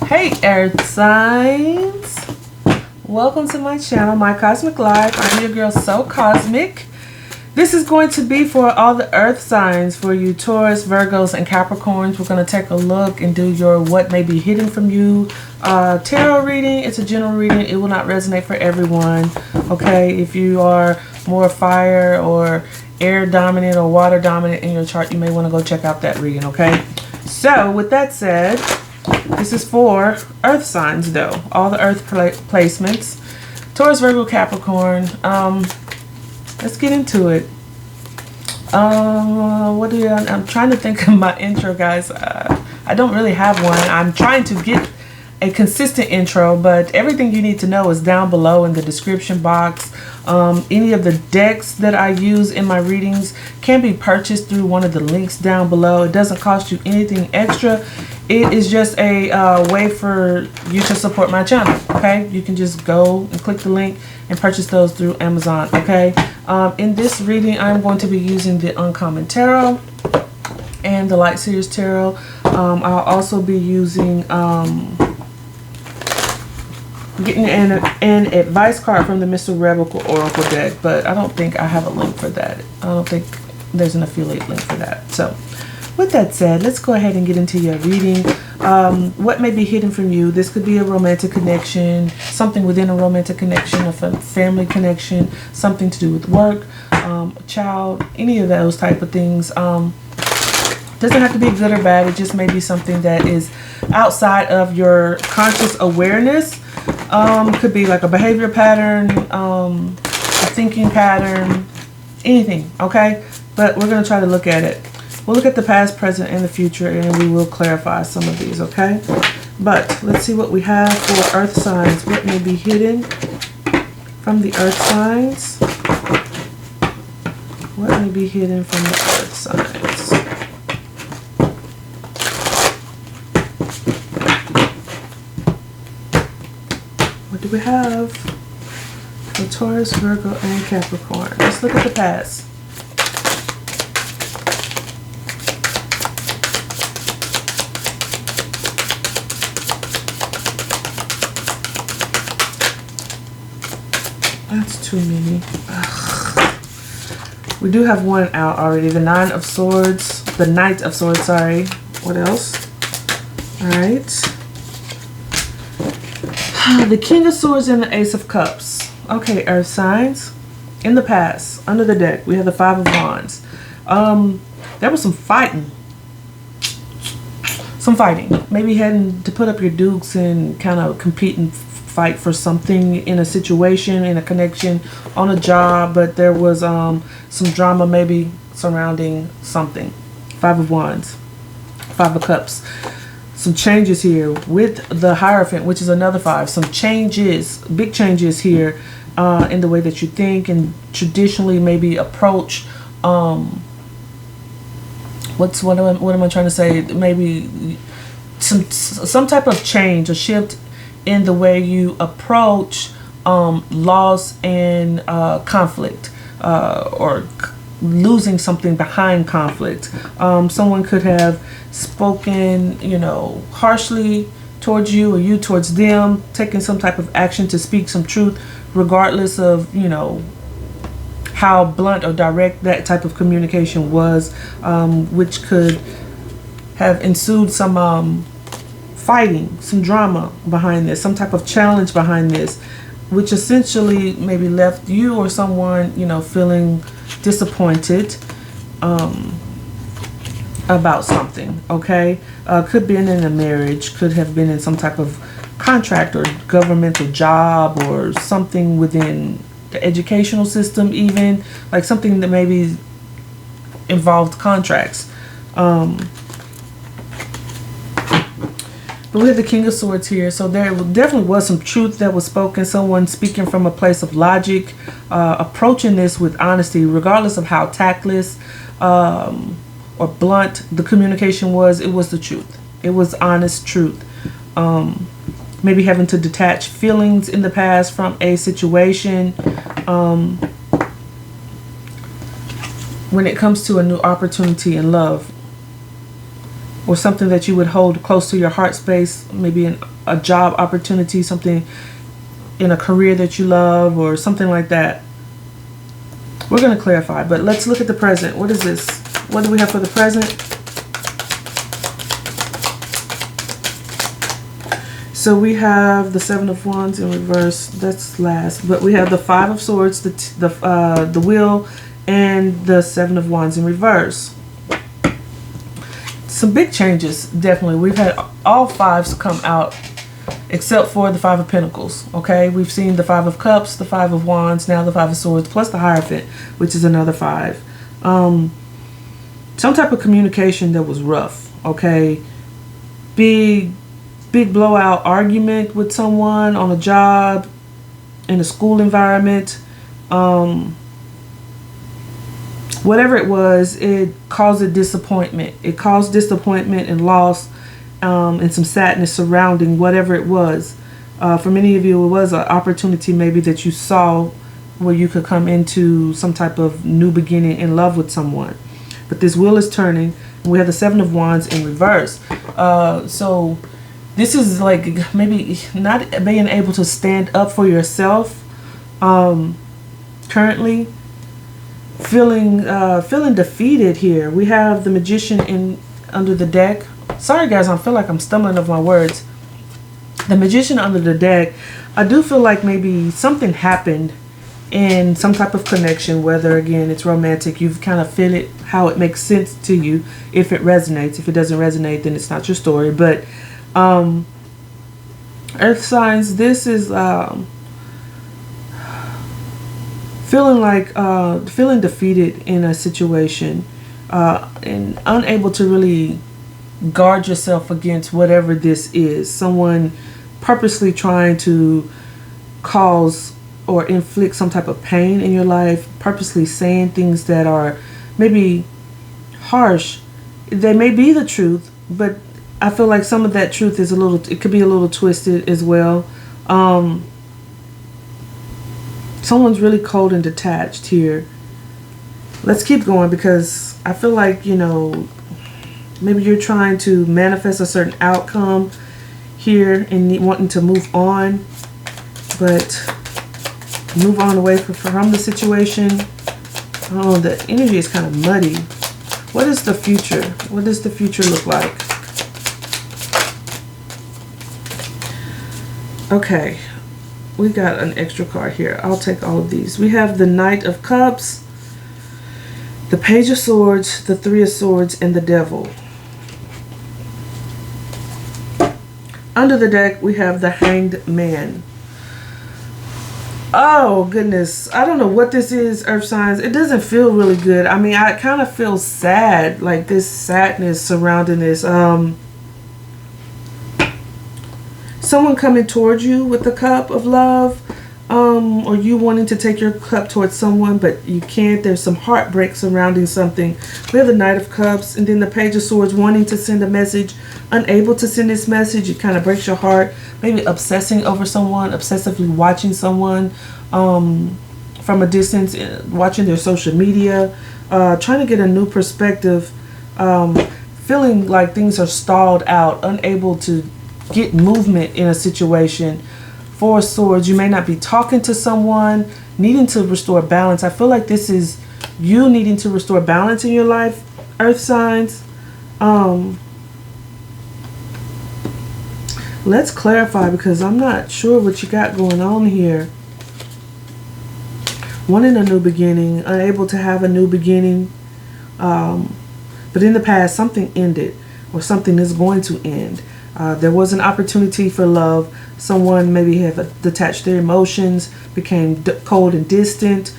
Hey Earth signs, welcome to my channel, My Cosmic Life. I'm your girl, So Cosmic. This is going to be for all the Earth signs, for you Taurus, Virgos, and Capricorns. We're going to take a look and do your what may be hidden from you tarot reading. It's a general reading. It will not resonate for everyone. Okay, if you are more fire or air dominant or water dominant in your chart, you may want to go check out that reading. Okay, so with that said, this is for Earth signs though. All the Earth placements. Taurus, Virgo, Capricorn. Let's get into it. I'm trying to think of my intro, guys. I don't really have one. I'm trying to get a consistent intro, but everything you need to know is down below in the description box. Any of the decks that I use in my readings can be purchased through one of the links down below. It doesn't cost you anything extra. It is just a way for you to support my channel. Okay, you can just go and click the link and purchase those through Amazon. Okay, in this reading I'm going to be using the Uncommon Tarot and the Light Seers Tarot. I'll also be using getting an advice card from the Mystical Oracle deck, but I don't think I have a link for that. I don't think there's an affiliate link for that. So with that said, let's go ahead and get into your reading. What may be hidden from you? This could be a romantic connection, something within a romantic connection, a family connection, something to do with work, a child, any of those type of things. Doesn't have to be good or bad. It just may be something that is outside of your conscious awareness. Could be like a behavior pattern, a thinking pattern, anything, okay? But we're going to try to look at it. We'll look at the past, present, and the future, and we will clarify some of these, okay? But let's see what we have for Earth signs. What may be hidden from the Earth signs? What may be hidden from the Earth signs? What do we have for Taurus, Virgo, and Capricorn? Let's look at the past. That's too many. Ugh. We do have one out already. The Nine of Swords. The Knight of Swords, sorry. What else? Alright. The King of Swords and the Ace of Cups. Okay, Earth signs. In the past, under the deck, we have the Five of Wands. There was some fighting. Maybe having to put up your dukes and kind of compete and fight for something in a situation, in a connection, on a job, but there was some drama maybe surrounding something. Five of Wands, Five of Cups. Some changes here with the Hierophant, which is another five. Some changes, big changes here in the way that you think and traditionally maybe approach. What am I trying to say? Maybe some type of change, a shift in the way you approach loss and conflict, or losing something behind conflict. Someone could have spoken, harshly towards you, or you towards them, taking some type of action to speak some truth, regardless of, how blunt or direct that type of communication was, which could have ensued some fighting, some drama behind this, some type of challenge behind this, which essentially maybe left you or someone, feeling disappointed about something, okay? Could be in a marriage, could have been in some type of contract or governmental job, or something within the educational system, even like something that maybe involved contracts. But we have the King of Swords here, so there definitely was some truth that was spoken. Someone speaking from a place of logic, approaching this with honesty, regardless of how tactless or blunt the communication was. It was the truth. It was honest truth. Maybe having to detach feelings in the past from a situation. When it comes to a new opportunity in love, or something that you would hold close to your heart space, maybe a job opportunity, something in a career that you love, or something like that. We're going to clarify, but let's look at the present. What is this? What do we have for the present? So we have the Seven of Wands in reverse. That's last, but we have the Five of Swords, the Wheel, and the Seven of Wands in reverse. Some big changes, definitely. We've had all fives come out except for the Five of Pentacles. Okay, we've seen the Five of Cups, the Five of Wands, now the Five of Swords, plus the Hierophant, which is another five. Some type of communication that was rough. Okay, big blowout argument with someone on a job, in a school environment. Whatever it was, it caused a disappointment. It caused disappointment and loss, and some sadness surrounding whatever it was. For many of you, it was an opportunity maybe that you saw where you could come into some type of new beginning in love with someone. But this wheel is turning, and we have the Seven of Wands in reverse. So this is like maybe not being able to stand up for yourself. Currently feeling defeated here. We have the Magician under the deck. Sorry guys, I feel like I'm stumbling over my words. The Magician under the deck. I do feel like maybe something happened in some type of connection, whether again it's romantic. You've kind of feel it, how it makes sense to you, if it resonates. If it doesn't resonate, then it's not your story. But Earth signs, this is feeling defeated in a situation, and unable to really guard yourself against whatever this is. Someone purposely trying to cause or inflict some type of pain in your life, purposely saying things that are maybe harsh. They may be the truth, but I feel like some of that truth is it could be a little twisted as well. Someone's really cold and detached here. Let's keep going, because I feel like, you know, maybe you're trying to manifest a certain outcome here and wanting to move on, but move on away from the situation. Oh, the energy is kind of muddy. What is the future? What does the future look like? Okay, we got an extra card here. I'll take all of these. We have the Knight of Cups, the Page of Swords, the Three of Swords, and the Devil. Under the deck, we have the Hanged Man. Oh, goodness. I don't know what this is, Earth signs. It doesn't feel really good. I mean, I kind of feel sad, like this sadness surrounding this. Someone coming towards you with the cup of love, or you wanting to take your cup towards someone, but you can't. There's some heartbreak surrounding something. We have the Knight of Cups, and then the Page of Swords, wanting to send a message, unable to send this message. It kind of breaks your heart. Maybe obsessing over someone, obsessively watching someone from a distance, watching their social media, trying to get a new perspective, feeling like things are stalled out, unable to get movement in a situation. Four of Swords, you may not be talking to someone, needing to restore balance. I feel like this is you needing to restore balance in your life, Earth signs. Let's clarify, because I'm not sure what you got going on here. Wanting a new beginning, unable to have a new beginning. But in the past, something ended, or something is going to end. There was an opportunity for love. Someone maybe have detached their emotions, became cold and distant,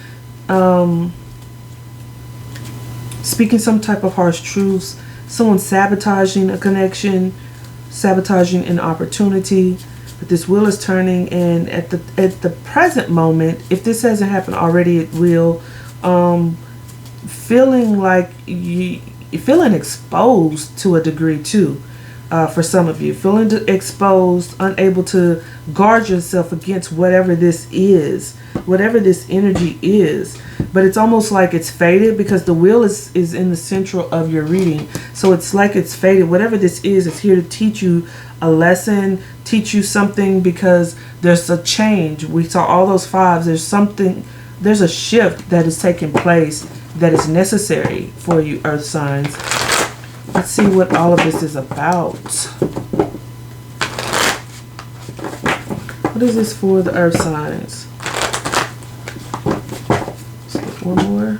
speaking some type of harsh truths. Someone sabotaging a connection, sabotaging an opportunity. But this wheel is turning, and at the present moment, if this hasn't happened already, it will. Feeling like feeling exposed to a degree too. for some of you. Feeling exposed, unable to guard yourself against whatever this is, whatever this energy is. But it's almost like it's faded because the wheel is in the central of your reading. So it's like it's faded. Whatever this is, it's here to teach you a lesson, teach you something, because there's a change. We saw all those fives. There's something, there's a shift that is taking place that is necessary for you, earth signs. Let's see what all of this is about. What is this for the earth signs? One more.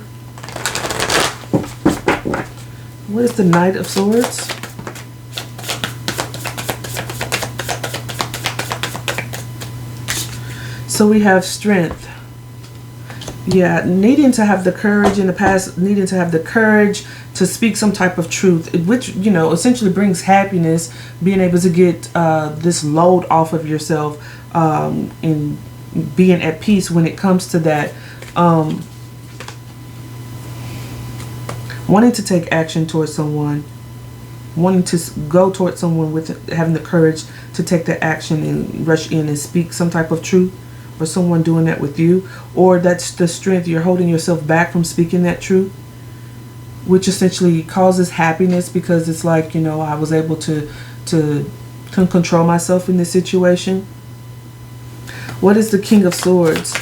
What is the Knight of Swords? So we have strength. Yeah, needing to have the courage in the past, needing to have the courage to speak some type of truth, which, you know, essentially brings happiness, being able to get this load off of yourself, and being at peace when it comes to that. Wanting to take action towards someone, wanting to go towards someone with having the courage to take that action and rush in and speak some type of truth, or someone doing that with you, or that's the strength, you're holding yourself back from speaking that truth, which essentially causes happiness because it's like, you know, I was able to control myself in this situation. What is the King of Swords?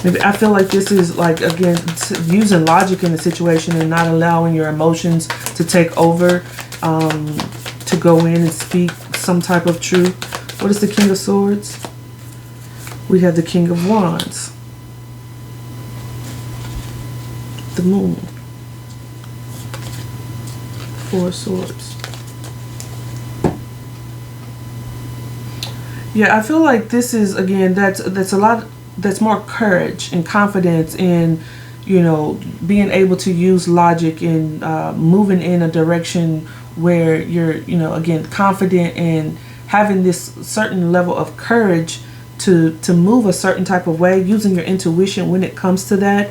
Maybe I feel like this is like, again, using logic in the situation and not allowing your emotions to take over, to go in and speak some type of truth. What is the King of Swords? We have the King of Wands. The Moon. Four of Swords. Yeah, I feel like this is, again, that's a lot. That's more courage and confidence in, you know, being able to use logic and moving in a direction where you're, you know, again, confident and having this certain level of courage to move a certain type of way, using your intuition when it comes to that.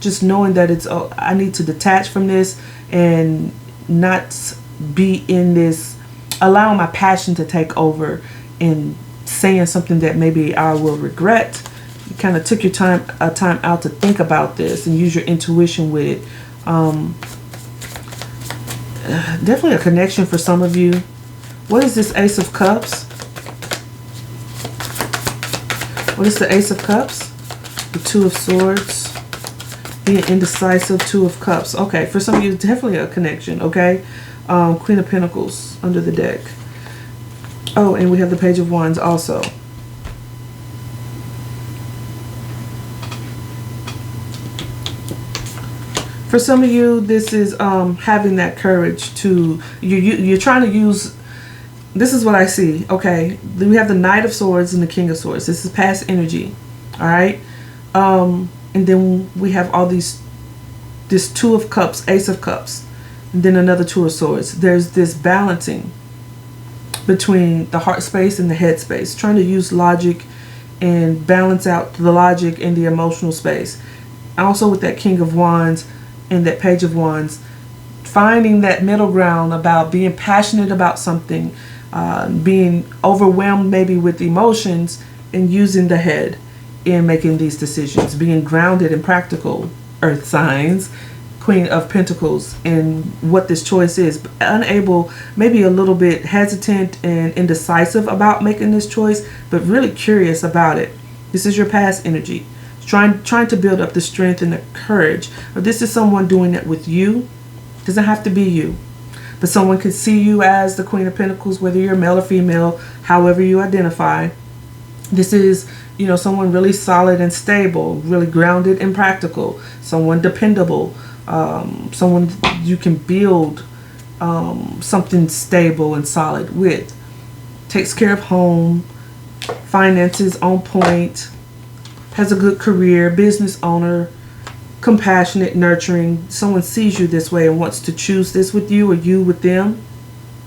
Just knowing that it's, oh, I need to detach from this and not be in this, allowing my passion to take over and saying something that maybe I will regret. You kind of took your time out to think about this and use your intuition with it. Definitely a connection for some of you. What is this Ace of Cups? What is the Ace of Cups? The Two of Swords. Being indecisive, Two of Cups. Okay, for some of you, definitely a connection, okay? Queen of Pentacles under the deck. Oh, and we have the Page of Wands also. For some of you, this is having that courage to, you're trying to use, this is what I see, okay? We have the Knight of Swords and the King of Swords. This is past energy, all right? And then we have all this Two of Cups, Ace of Cups, and then another Two of Swords. There's this balancing between the heart space and the head space, trying to use logic and balance out the logic and the emotional space. Also with that King of Wands and that Page of Wands, finding that middle ground about being passionate about something, being overwhelmed maybe with emotions, and using the head in making these decisions, being grounded and practical, earth signs, Queen of Pentacles, in what this choice is, unable, maybe a little bit hesitant and indecisive about making this choice, but really curious about it. This is your past energy, trying to build up the strength and the courage. Or this is someone doing it with you. Doesn't have to be you, but someone could see you as the Queen of Pentacles, whether you're male or female, however you identify. This is, you know, someone really solid and stable, really grounded and practical, someone dependable, someone you can build something stable and solid with. Takes care of home, finances on point, has a good career, business owner, compassionate, nurturing. Someone sees you this way and wants to choose this with you, or you with them,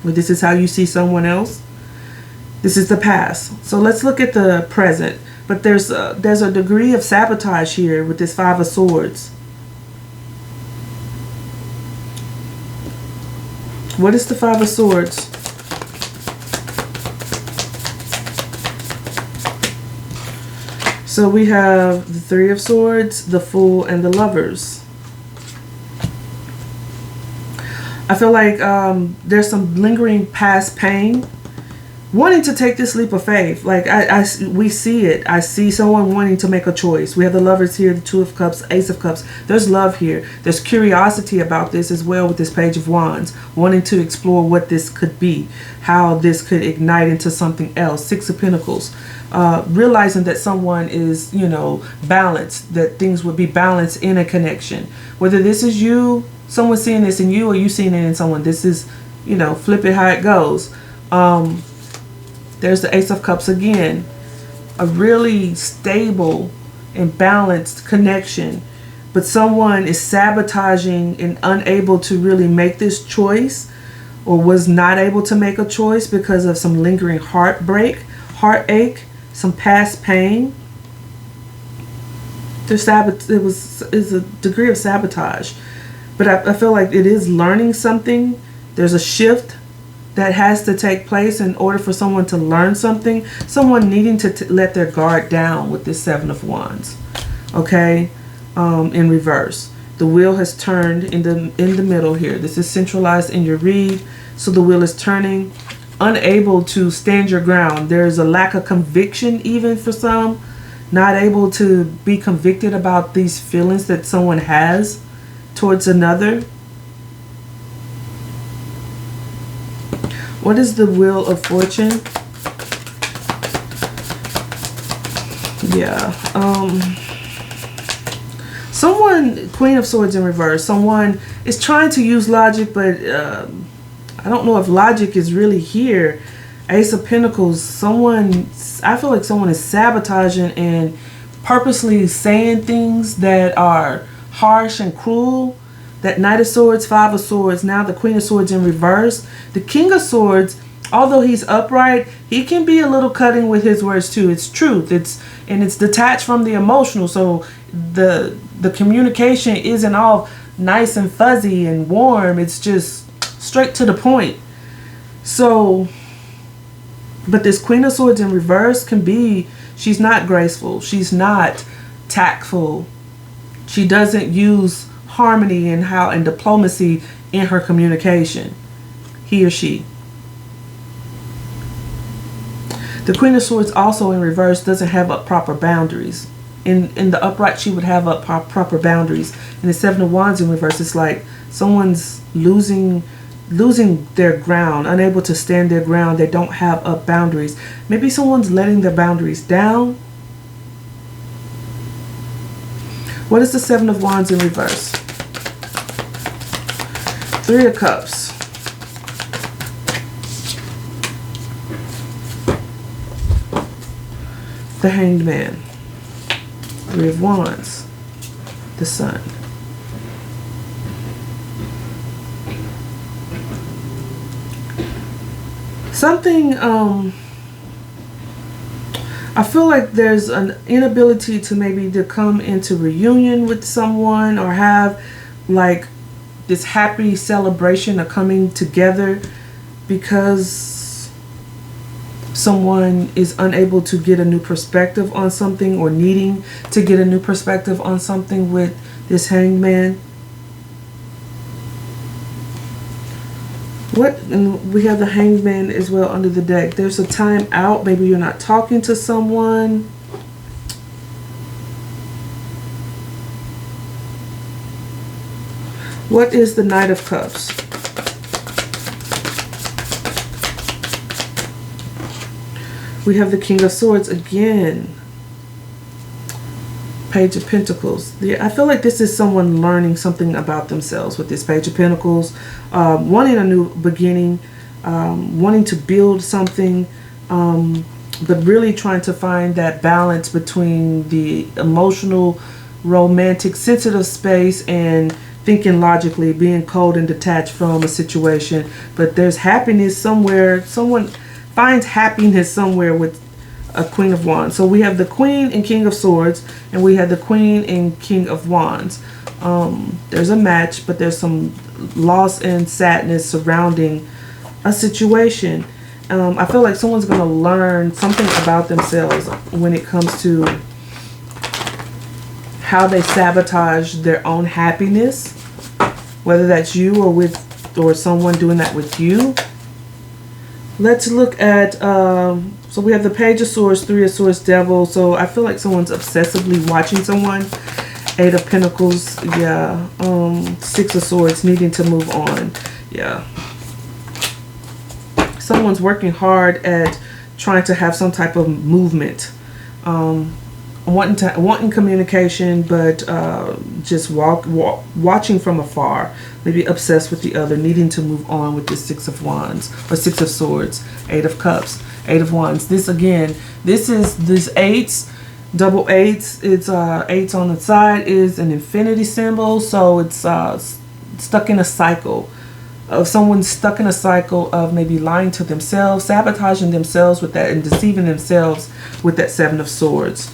or this is how you see someone else. This is the past. So let's look at the present. But there's a degree of sabotage here with this Five of Swords. What is the Five of Swords? So we have the Three of Swords, the Fool, and the Lovers. I feel like there's some lingering past pain, wanting to take this leap of faith. Like we see it. I see someone wanting to make a choice. We have the Lovers here, the Two of Cups, Ace of Cups. There's love here. There's curiosity about this as well with this Page of Wands, wanting to explore what this could be, how this could ignite into something else. Six of Pentacles. Realizing that someone is, you know, balanced, that things would be balanced in a connection. Whether this is you, someone seeing this in you, or you seeing it in someone. This is, you know, flip it how it goes. There's the Ace of Cups again. A really stable and balanced connection. But someone is sabotaging and unable to really make this choice, or was not able to make a choice because of some lingering heartbreak, heartache, some past pain. Is a degree of sabotage. But I feel like it is learning something. There's a shift that has to take place in order for someone to learn something. Someone needing to let their guard down with this Seven of Wands. Okay? In reverse. The wheel has turned in the middle here. This is centralized in your read. So the wheel is turning. Unable to stand your ground. There's a lack of conviction even for some. Not able to be convicted about these feelings that someone has towards another. What is the Wheel of Fortune? Yeah. Someone, Queen of Swords in reverse. Someone is trying to use logic, but I don't know if logic is really here. Ace of Pentacles. Someone, I feel like someone is sabotaging and purposely saying things that are harsh and cruel. That Knight of Swords, Five of Swords, now the Queen of Swords in reverse. The King of Swords, although he's upright, he can be a little cutting with his words too. It's truth. It's detached from the emotional. So the communication isn't all nice and fuzzy and warm. It's just straight to the point. So, but this Queen of Swords in reverse can be, she's not graceful. She's not tactful. She doesn't use harmony and diplomacy in her communication. He or she. The Queen of Swords also in reverse doesn't have up proper boundaries. In the upright, she would have up proper boundaries. In the Seven of Wands in reverse, it's like someone's losing their ground, unable to stand their ground. They don't have up boundaries. Maybe someone's letting their boundaries down. What is the Seven of Wands in reverse? Three of Cups. The Hanged Man. Three of Wands. The Sun. Something, I feel like there's an inability to maybe to come into reunion with someone or have like this happy celebration of coming together because someone is unable to get a new perspective on something or needing to get a new perspective on something with this Hanged Man. What, and we have the Hanged Man as well under the deck. There's a time out. Maybe you're not talking to someone. What is the Knight of Cups? We have the King of Swords again. Page of Pentacles. Yeah, I feel like this is someone learning something about themselves with this Page of Pentacles. Wanting a new beginning. Wanting to build something. But really trying to find that balance between the emotional, romantic, sensitive space and thinking logically, being cold and detached from a situation. But there's happiness somewhere. Someone finds happiness somewhere with a Queen of Wands. So we have the Queen and King of Swords, and we have the Queen and King of Wands. There's a match, but there's some loss and sadness surrounding a situation. I feel like someone's going to learn something about themselves when it comes to how they sabotage their own happiness, whether that's you or someone doing that with you. Let's look at, so we have the Page of Swords, Three of Swords, Devil. So I feel like someone's obsessively watching someone. Eight of Pentacles, yeah. Six of Swords, needing to move on, yeah. Someone's working hard at trying to have some type of movement, wanting communication, but just watching from afar. Maybe obsessed with the other, needing to move on with this Six of Wands or Six of Swords, Eight of Cups, Eight of Wands. This again, this is this eights, double eights. It's eights on the side is an infinity symbol, so it's stuck in a cycle. Someone's stuck in a cycle of maybe lying to themselves, sabotaging themselves with that, and deceiving themselves with that Seven of Swords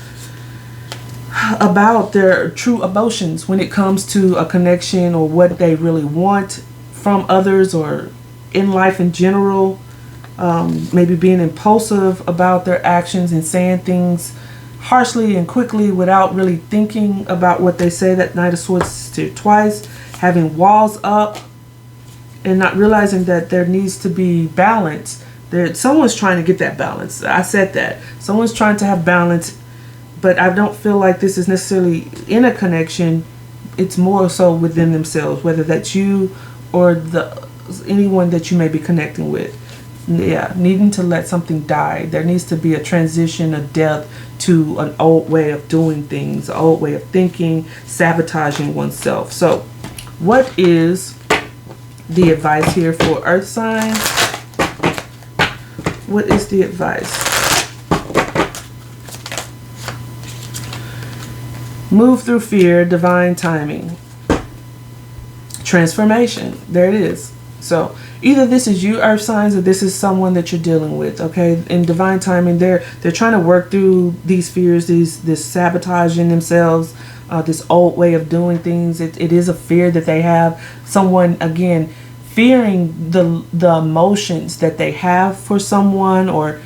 about their true emotions when it comes to a connection or what they really want from others or in life in general. Maybe being impulsive about their actions and saying things harshly and quickly without really thinking about what they say. That Knight of Swords is twice, having walls up and not realizing that there needs to be balance. Someone's trying to get that balance. I said that. Someone's trying to have balance, but I don't feel like this is necessarily in a connection. It's more so within themselves, whether that's you or anyone that you may be connecting with. Yeah, needing to let something die. There needs to be a transition, a death to an old way of doing things, an old way of thinking, sabotaging oneself. So what is the advice here for Earth signs? What is the advice? Move through fear, divine timing. Transformation. There it is. So either this is you, Earth signs, or this is someone that you're dealing with. Okay, in divine timing, they're trying to work through these fears, this sabotaging themselves, this old way of doing things. It is a fear that they have. Someone, again, fearing the emotions that they have for someone, or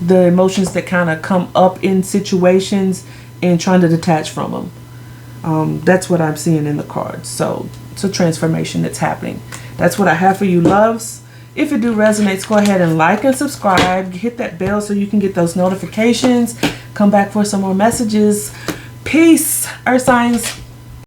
the emotions that kind of come up in situations, and trying to detach from them. That's what I'm seeing in the cards. So it's a transformation that's happening. That's what I have for you, loves. If it do resonates, go ahead and like and subscribe. Hit that bell so you can get those notifications. Come back for some more messages. Peace, Earth signs.